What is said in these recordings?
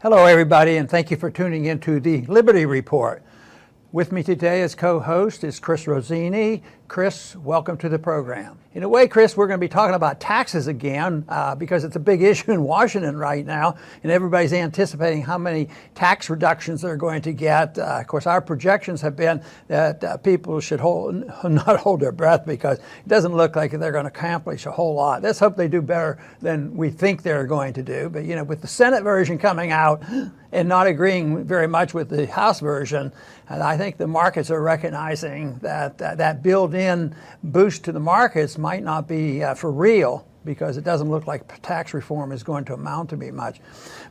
Hello, everybody, and thank you for tuning into the Liberty Report. With me today as co-host is Chris Rossini. Chris, welcome to the program. In a way, Chris, we're going to be talking about taxes again because it's a big issue in Washington right now, and everybody's anticipating how many tax reductions they're going to get. Of course, our projections have been that people should not hold their breath because it doesn't look like they're going to accomplish a whole lot. Let's hope they do better than we think they're going to do. But, you know, with the Senate version coming out and not agreeing very much with the House version, and I think the markets are recognizing that that built-in boost to the markets might not be for real, because it doesn't look like tax reform is going to amount to be much.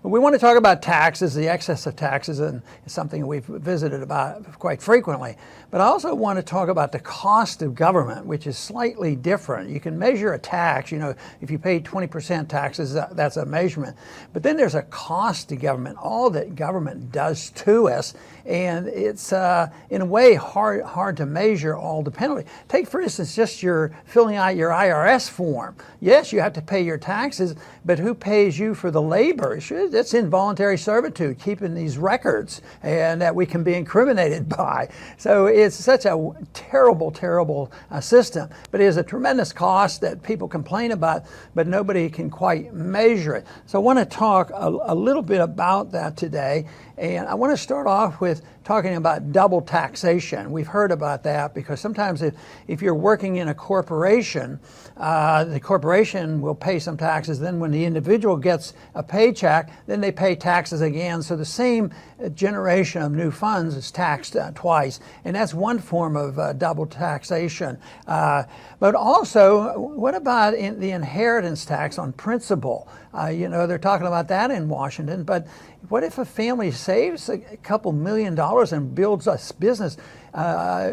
But we want to talk about taxes, the excess of taxes, and it's something we've visited about quite frequently. But I also want to talk about the cost of government, which is slightly different. You can measure a tax, you know, if you pay 20% taxes, that's a measurement. But then there's a cost to government, all that government does to us, and it's in a way hard to measure all the penalty. Take, for instance, just your filling out your IRS form. Yes, you have to pay your taxes, but who pays you for the labor? That's involuntary servitude, keeping these records, and that we can be incriminated by. So it's such a terrible, terrible system. But it is a tremendous cost that people complain about, but nobody can quite measure it. So I want to talk a little bit about that today. And I want to start off with talking about double taxation. We've heard about that because sometimes if you're working in a corporation, the corporation will pay some taxes. Then when the individual gets a paycheck, then they pay taxes again. So the same generation of new funds is taxed twice. And that's one form of double taxation. But also, what about the inheritance tax on principal? You know, they're talking about that in Washington, but what if a family saves a couple $1 million and builds a business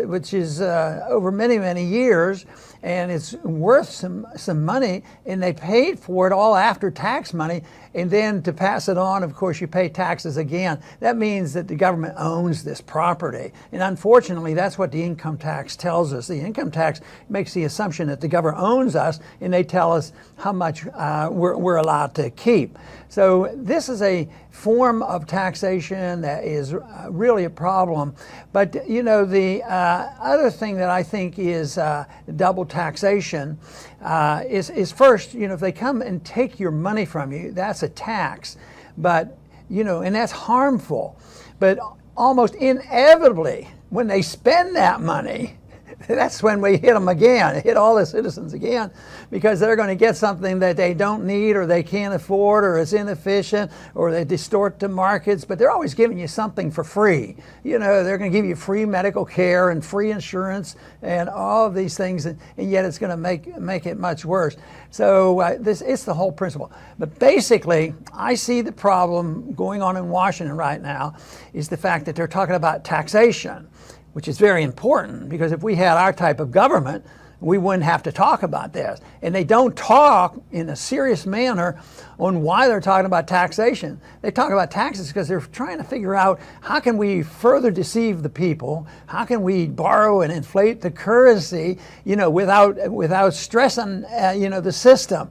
which is over many, many years, and it's worth some money, and they paid for it all after tax money, and then to pass it on, of course, you pay taxes again. That means that the government owns this property. And unfortunately, that's what the income tax tells us. The income tax makes the assumption that the government owns us, and they tell us how much we're allowed to keep. So this is a form of taxation that is really a problem. But, you know, the other thing that I think is double taxation is first, you know, if they come and take your money from you, that's a tax. But, you know, and that's harmful. But almost inevitably, when they spend that money, that's when we hit them again, hit all the citizens again, because they're going to get something that they don't need or they can't afford or is inefficient or they distort the markets, but they're always giving you something for free. You know, they're going to give you free medical care and free insurance and all of these things, and yet it's going to make it much worse. So it's the whole principle. But basically, I see the problem going on in Washington right now is the fact that they're talking about taxation, which is very important, because if we had our type of government, we wouldn't have to talk about this. And they don't talk in a serious manner on why they're talking about taxation. They talk about taxes because they're trying to figure out how can we further deceive the people, how can we borrow and inflate the currency, you know, without stressing, you know, the system.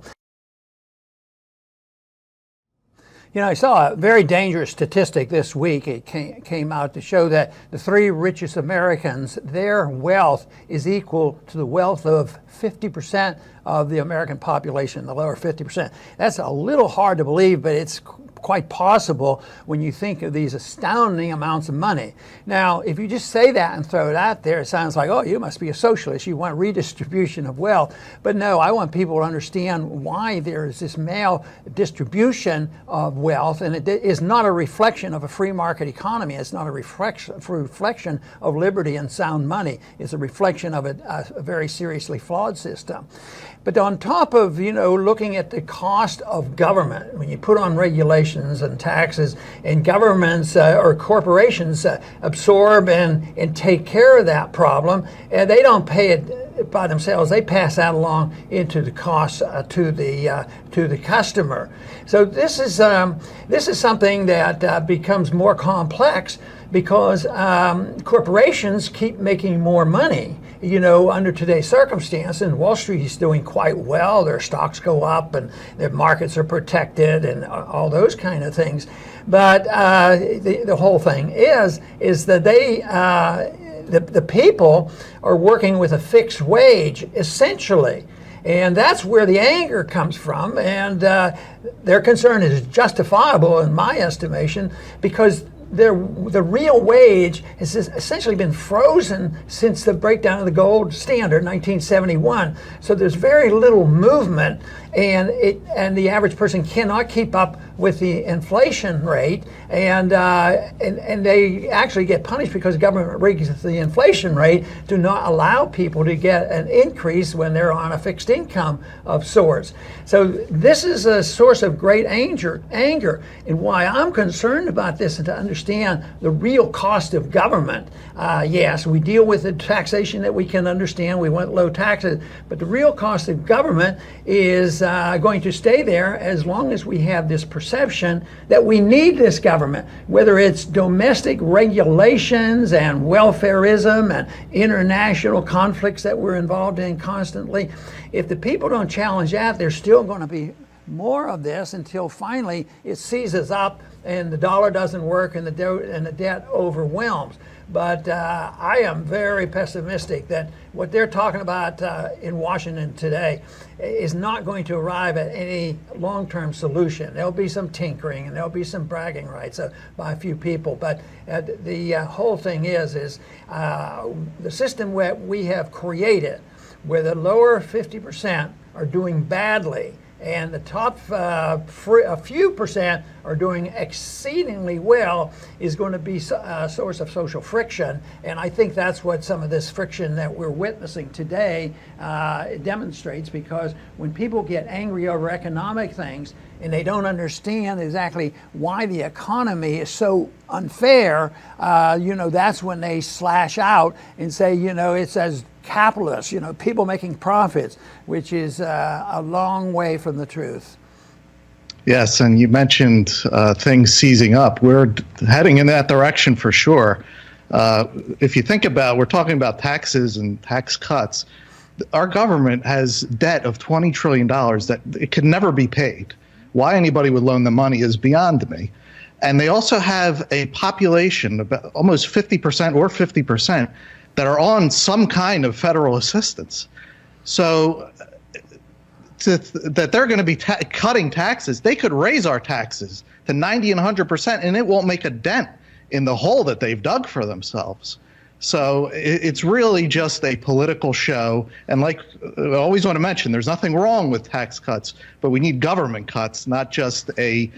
You know, I saw a very dangerous statistic this week. It came out to show that the 3 richest Americans, their wealth is equal to the wealth of 50% of the American population, the lower 50%. That's a little hard to believe, but it's quite possible when you think of these astounding amounts of money. Now, if you just say that and throw it out there, it sounds like, oh, you must be a socialist. You want redistribution of wealth. But no, I want people to understand why there is this maldistribution of wealth, and it is not a reflection of a free market economy. It's not a reflection of liberty and sound money. It's a reflection of a very seriously flawed system. But on top of, you know, looking at the cost of government, when you put on regulations and taxes, and governments or corporations absorb and take care of that problem, and they don't pay it by themselves. They pass that along into the costs to the customer. So this is something that becomes more complex because corporations keep making more money. You know, under today's circumstance, and Wall Street is doing quite well. Their stocks go up, and their markets are protected, and all those kind of things. But the whole thing is that the people are working with a fixed wage, essentially. And that's where the anger comes from, and their concern is justifiable in my estimation, because the real wage has essentially been frozen since the breakdown of the gold standard, 1971. So there's very little movement, and the average person cannot keep up with the inflation rate, and they actually get punished because government raises the inflation rate to not allow people to get an increase when they're on a fixed income of sorts. So this is a source of great anger, and why I'm concerned about this, and to understand the real cost of government. Yes, we deal with the taxation that we can understand. We want low taxes, but the real cost of government is going to stay there as long as we have this perception that we need this government, whether it's domestic regulations and welfarism and international conflicts that we're involved in constantly. If the people don't challenge that, there's still going to be more of this until finally it seizes up and the dollar doesn't work and the debt overwhelms. But I am very pessimistic that what they're talking about in Washington today is not going to arrive at any long-term solution. There'll be some tinkering and there'll be some bragging rights by a few people. But the whole thing is the system that we have created, where the lower 50% are doing badly, and the top a few percent are doing exceedingly well, is going to be a source of social friction. And I think that's what some of this friction that we're witnessing today demonstrates, because when people get angry over economic things and they don't understand exactly why the economy is so unfair, that's when they slash out and say, it's as capitalists, people making profits, which is a long way from the truth. Yes, and you mentioned things seizing up. We're heading in that direction for sure. If you think about, we're talking about taxes and tax cuts. Our government has debt of $20 trillion that it could never be paid. Why anybody would loan the money is beyond me. And they also have a population, about almost 50% or 50%, that are on some kind of federal assistance. So that they're going to be cutting taxes, they could raise our taxes to 90 and 100%, and it won't make a dent in the hole that they've dug for themselves. So it's really just a political show. And like I always want to mention, there's nothing wrong with tax cuts, but we need government cuts, not just a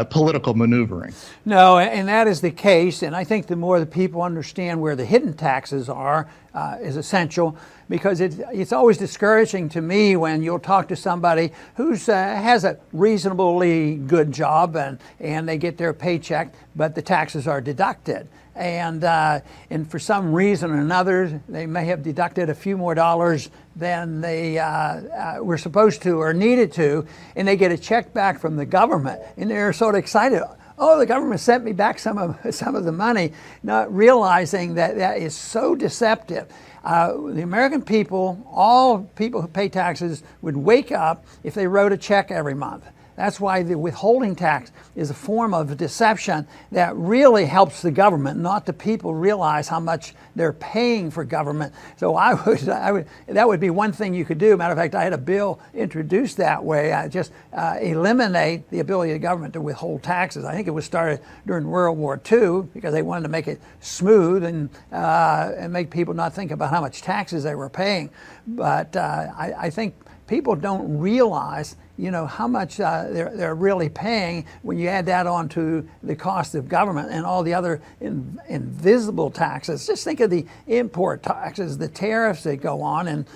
political maneuvering. No, and that is the case. And I think the more the people understand where the hidden taxes are is essential, because it's always discouraging to me when you'll talk to somebody who has a reasonably good job and they get their paycheck, but the taxes are deducted. And for some reason or another, they may have deducted a few more dollars than they were supposed to or needed to, and they get a check back from the government, and they're sort of excited. Oh, the government sent me back some of the money, not realizing that is so deceptive. The American people, all people who pay taxes, would wake up if they wrote a check every month. That's why the withholding tax is a form of deception that really helps the government, not the people realize how much they're paying for government. So I would that would be one thing you could do. Matter of fact, I had a bill introduced that way. I just eliminate the ability of the government to withhold taxes. I think it was started during World War II because they wanted to make it smooth and make people not think about how much taxes they were paying. But I think people don't realize how much they're really paying when you add that on to the cost of government and all the other invisible taxes. Just think of the import taxes, the tariffs that go on, and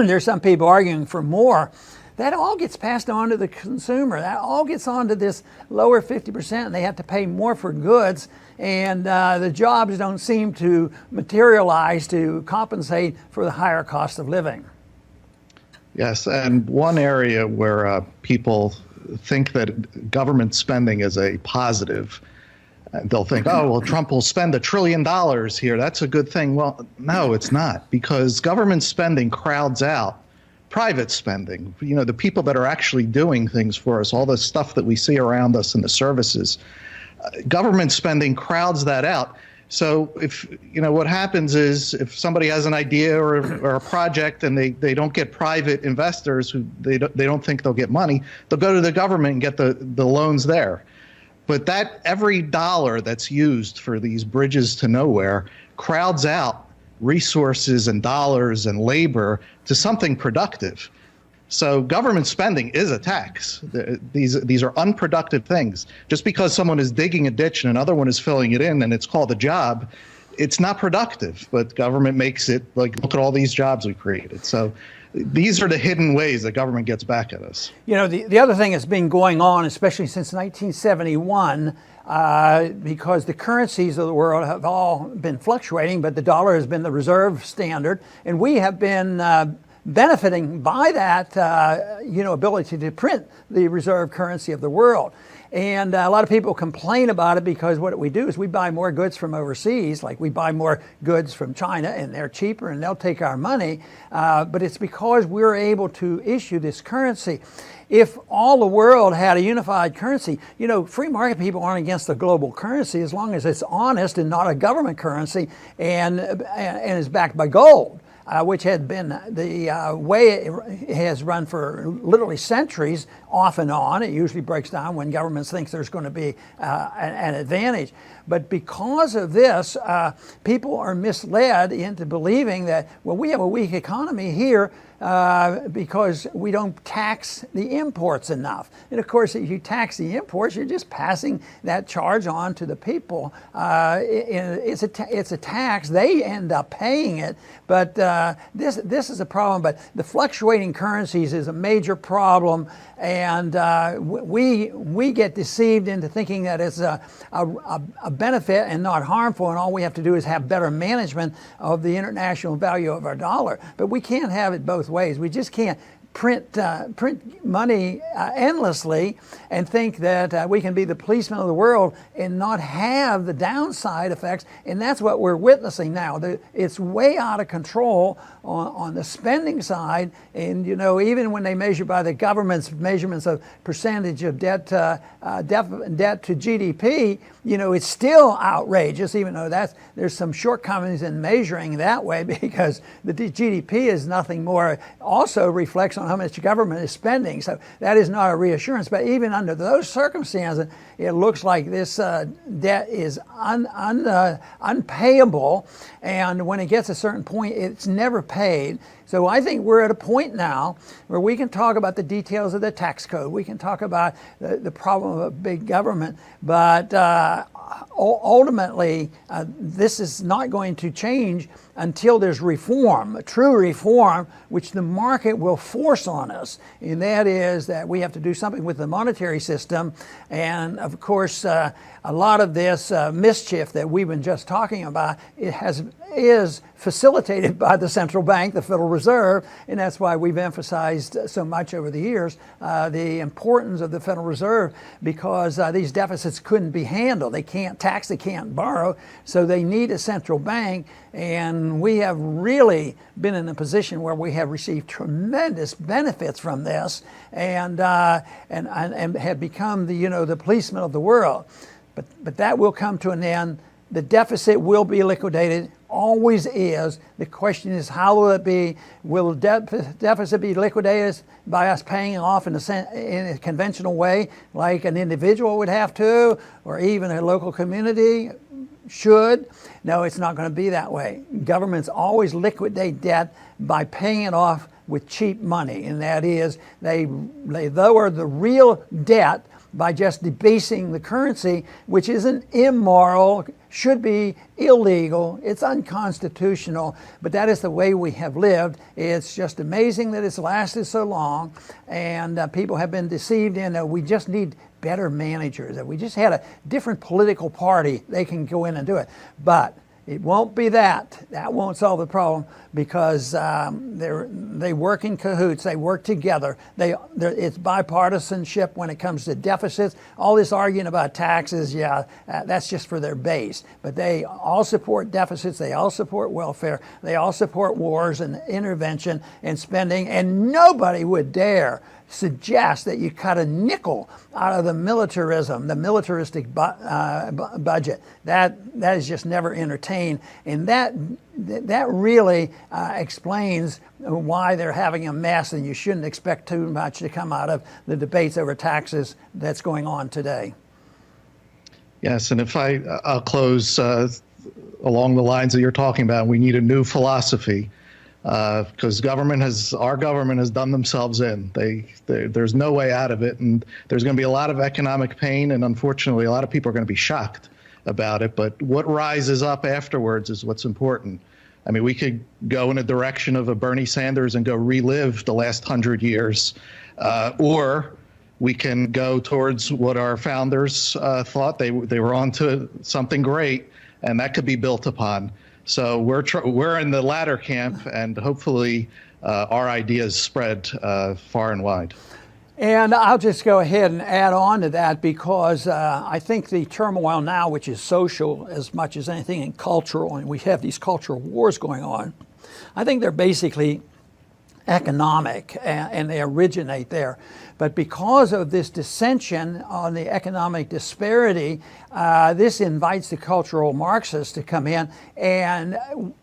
there's some people arguing for more. That all gets passed on to the consumer. That all gets on to this lower 50%, and they have to pay more for goods, and the jobs don't seem to materialize to compensate for the higher cost of living. Yes, and one area where people think that government spending is a positive, They'll think, oh, well, Trump will spend $1 trillion here. That's a good thing. Well, no, it's not, because government spending crowds out private spending. The people that are actually doing things for us, all the stuff that we see around us and the services. Government spending crowds that out. So if, what happens is if somebody has an idea or a project and they don't get private investors who they don't think they'll get money, they'll go to the government and get the loans there. But that every dollar that's used for these bridges to nowhere crowds out resources and dollars and labor to something productive. So government spending is a tax. These are unproductive things. Just because someone is digging a ditch and another one is filling it in and it's called a job, it's not productive. But government makes it like, look at all these jobs we created. So these are the hidden ways that government gets back at us. The other thing that's been going on, especially since 1971, because the currencies of the world have all been fluctuating, but the dollar has been the reserve standard, and we have been benefiting by that, ability to print the reserve currency of the world. And a lot of people complain about it because what we do is we buy more goods from overseas, like we buy more goods from China and they're cheaper and they'll take our money. But it's because we're able to issue this currency. If all the world had a unified currency, free market people aren't against the global currency as long as it's honest and not a government currency and is backed by gold. Which had been the way it has run for literally centuries, off and on. It usually breaks down when governments think there's going to be an advantage. But because of this, people are misled into believing that, well, we have a weak economy here because we don't tax the imports enough. And of course, if you tax the imports, you're just passing that charge on to the people. It's a tax. They end up paying it. But this is a problem. But the fluctuating currencies is a major problem. And we get deceived into thinking that it's a benefit and not harmful, and all we have to do is have better management of the international value of our dollar. But we can't have it both ways. We just can't print money endlessly and think that we can be the policeman of the world and not have the downside effects. And that's what we're witnessing now. It's way out of control on the spending side. And even when they measure by the government's measurements of percentage of debt to GDP, it's still outrageous, even though there's some shortcomings in measuring that way, because the GDP is nothing more, also reflects on how much government is spending. So that is not a reassurance. But even under those circumstances, it looks like this debt is unpayable. And when it gets a certain point, it's never paid. So I think we're at a point now where we can talk about the details of the tax code. We can talk about the problem of big government. But ultimately, this is not going to change until there's reform, true reform, which the market will force on us. And that is that we have to do something with the monetary system. And of course, a lot of this mischief that we've been just talking about, is facilitated by the central bank, the Federal Reserve, and that's why we've emphasized so much over the years the importance of the Federal Reserve, because these deficits couldn't be handled. They can't tax, they can't borrow, so they need a central bank. And we have really been in a position where we have received tremendous benefits from this, and have become the policeman of the world. But that will come to an end. The deficit will be liquidated, always is. The question is, how will it be? Will the deficit be liquidated by us paying it off in a conventional way, like an individual would have to, or even a local community should? No, it's not going to be that way. Governments always liquidate debt by paying it off with cheap money, and that is they lower the real debt by just debasing the currency, which isn't immoral, should be illegal, it's unconstitutional, but that is the way we have lived. It's just amazing that it's lasted so long, and people have been deceived in we just need better managers. If we just had a different political party, they can go in and do it. But It won't be that. That won't solve the problem because they work in cahoots. They work together. It's bipartisanship when it comes to deficits. All this arguing about taxes, that's just for their base. But they all support deficits. They all support welfare. They all support wars and intervention and spending. And nobody would dare suggest that you cut a nickel out of the militaristic budget. That is just never entertained, and that really explains why they're having a mess. And you shouldn't expect too much to come out of the debates over taxes that's going on today. Yes, and if I'll close along the lines that you're talking about. We need a new philosophy. Because our government has done themselves in. There's no way out of it, and there's going to be a lot of economic pain, and unfortunately, a lot of people are going to be shocked about it. But what rises up afterwards is what's important. I mean, we could go in a direction of a Bernie Sanders and go relive the last 100 years, or we can go towards what our founders thought. They were onto something great, and that could be built upon. So we're in the latter camp, and hopefully our ideas spread far and wide. And I'll just go ahead and add on to that because I think the turmoil now, which is social as much as anything and cultural, and we have these cultural wars going on, I think they're basically economic and they originate there. But because of this dissension on the economic disparity, this invites the cultural Marxists to come in and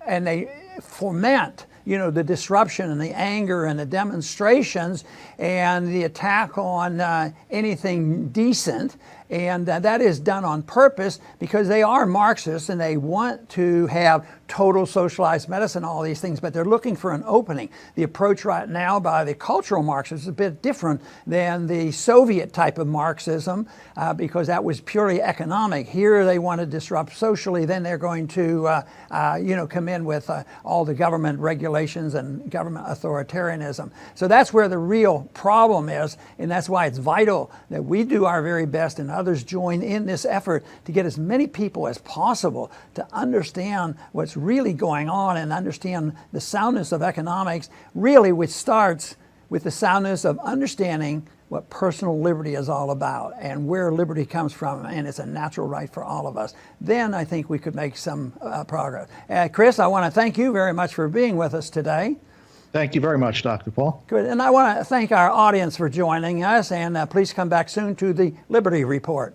they foment, the disruption and the anger and the demonstrations and the attack on anything decent. And that is done on purpose because they are Marxists and they want to have total socialized medicine, all these things, but they're looking for an opening. The approach right now by the cultural Marxists is a bit different than the Soviet type of Marxism because that was purely economic. Here they want to disrupt socially, then they're going to come in with all the government regulations and government authoritarianism. So that's where the real problem is, and that's why it's vital that we do our very best and others join in this effort to get as many people as possible to understand what's really going on and understand the soundness of economics, really, which starts with the soundness of understanding what personal liberty is all about and where liberty comes from, and it's a natural right for all of us. Then I think we could make some progress. Chris, I want to thank you very much for being with us today. Thank you very much, Dr. Paul. Good, and I want to thank our audience for joining us, and please come back soon to the Liberty Report.